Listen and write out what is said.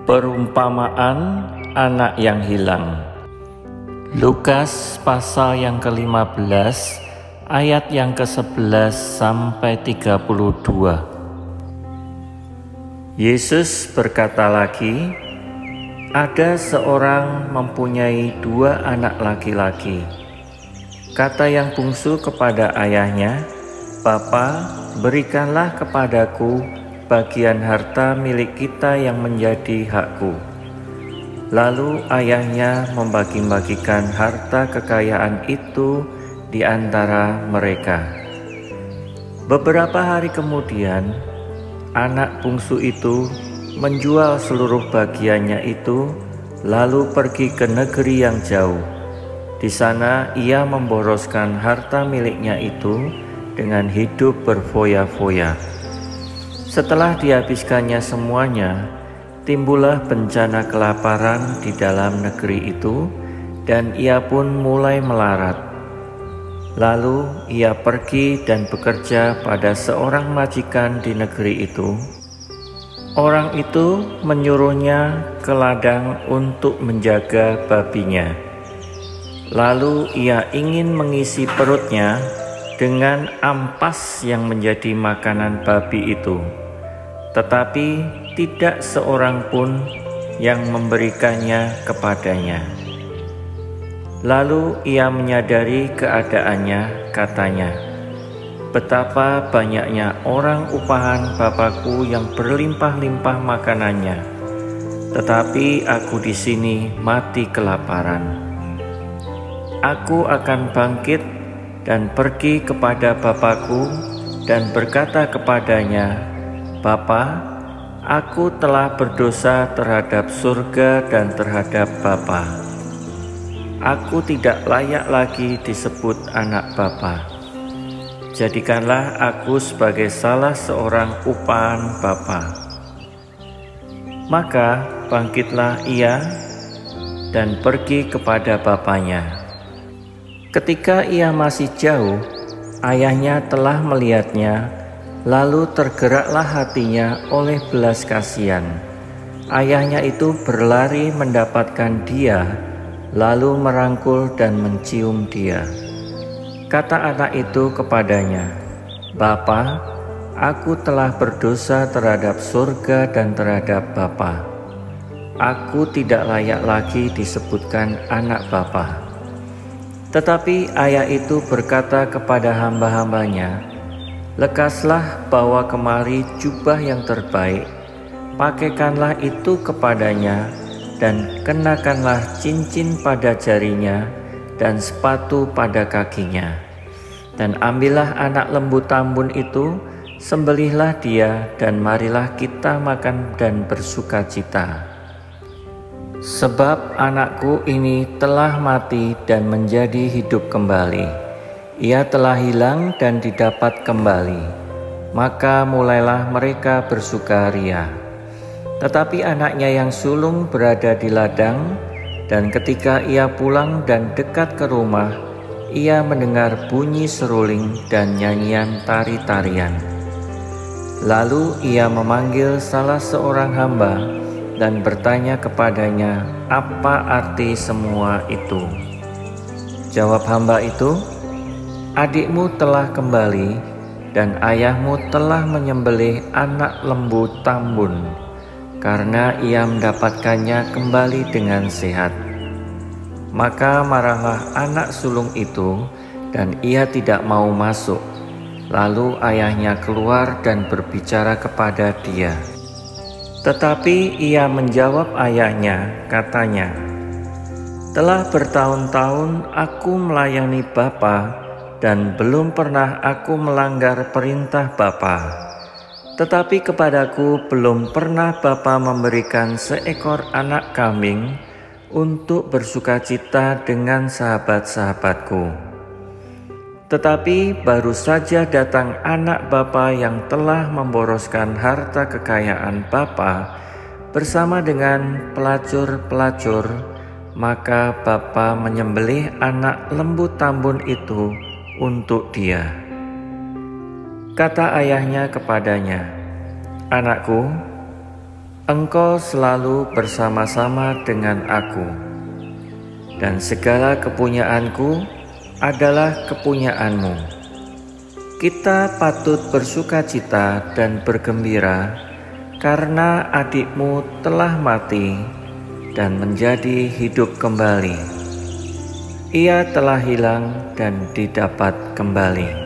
Perumpamaan anak yang hilang. Lukas pasal yang ke-15 ayat yang ke-11 sampai 32. Yesus berkata lagi, ada seorang mempunyai 2 anak laki-laki. Kata yang bungsu kepada ayahnya, "Bapa, berikanlah kepadaku bagian harta milik kita yang menjadi hakku." Lalu ayahnya membagi-bagikan harta kekayaan itu di antara mereka. Beberapa hari kemudian, anak bungsu itu menjual seluruh bagiannya itu, lalu pergi ke negeri yang jauh. Di sana ia memboroskan harta miliknya itu dengan hidup berfoya-foya. Setelah dihabiskannya semuanya, timbullah bencana kelaparan di dalam negeri itu, dan ia pun mulai melarat. Lalu ia pergi dan bekerja pada seorang majikan di negeri itu. Orang itu menyuruhnya ke ladang untuk menjaga babinya. Lalu ia ingin mengisi perutnya dengan ampas yang menjadi makanan babi itu. Tetapi tidak seorang pun yang memberikannya kepadanya. Lalu ia menyadari keadaannya, katanya, "Betapa banyaknya orang upahan Bapakku yang berlimpah-limpah makanannya, tetapi aku di sini mati kelaparan. Aku akan bangkit dan pergi kepada Bapakku dan berkata kepadanya, Bapa, aku telah berdosa terhadap surga dan terhadap Bapa. Aku tidak layak lagi disebut anak Bapa. Jadikanlah aku sebagai salah seorang upahan Bapa." Maka bangkitlah ia dan pergi kepada bapanya. Ketika ia masih jauh, ayahnya telah melihatnya. Lalu tergeraklah hatinya oleh belas kasihan. Ayahnya itu berlari mendapatkan dia, lalu merangkul dan mencium dia. Kata anak itu kepadanya, "Bapa, aku telah berdosa terhadap surga dan terhadap Bapa. Aku tidak layak lagi disebutkan anak Bapa." Tetapi ayah itu berkata kepada hamba-hambanya, "Lekaslah bawa kemari jubah yang terbaik, pakaikanlah itu kepadanya, dan kenakanlah cincin pada jarinya, dan sepatu pada kakinya. Dan ambillah anak lembu tambun itu, sembelihlah dia, dan marilah kita makan dan bersukacita. Sebab anakku ini telah mati dan menjadi hidup kembali. Ia telah hilang dan didapat kembali." Maka mulailah mereka bersukaria. Tetapi anaknya yang sulung berada di ladang, dan ketika ia pulang dan dekat ke rumah, ia mendengar bunyi seruling dan nyanyian tari-tarian. Lalu ia memanggil salah seorang hamba dan bertanya kepadanya, "Apa arti semua itu?" Jawab hamba itu, "Adikmu telah kembali, dan ayahmu telah menyembelih anak lembu tambun, karena ia mendapatkannya kembali dengan sehat." Maka marahlah anak sulung itu, dan ia tidak mau masuk. Lalu ayahnya keluar dan berbicara kepada dia. Tetapi ia menjawab ayahnya, katanya, "Telah bertahun-tahun aku melayani Bapa, dan belum pernah aku melanggar perintah Bapa. Tetapi kepadaku belum pernah Bapa memberikan seekor anak kambing untuk bersukacita dengan sahabat-sahabatku. Tetapi baru saja datang anak Bapa yang telah memboroskan harta kekayaan Bapa bersama dengan pelacur-pelacur, maka Bapa menyembelih anak lembu tambun itu untuk dia." Kata ayahnya kepadanya, "Anakku, Engkau selalu bersama-sama dengan aku, dan segala kepunyaanku adalah kepunyaanmu. Kita patut bersukacita dan bergembira karena adikmu telah mati dan menjadi hidup kembali. Ia telah hilang dan didapat kembali.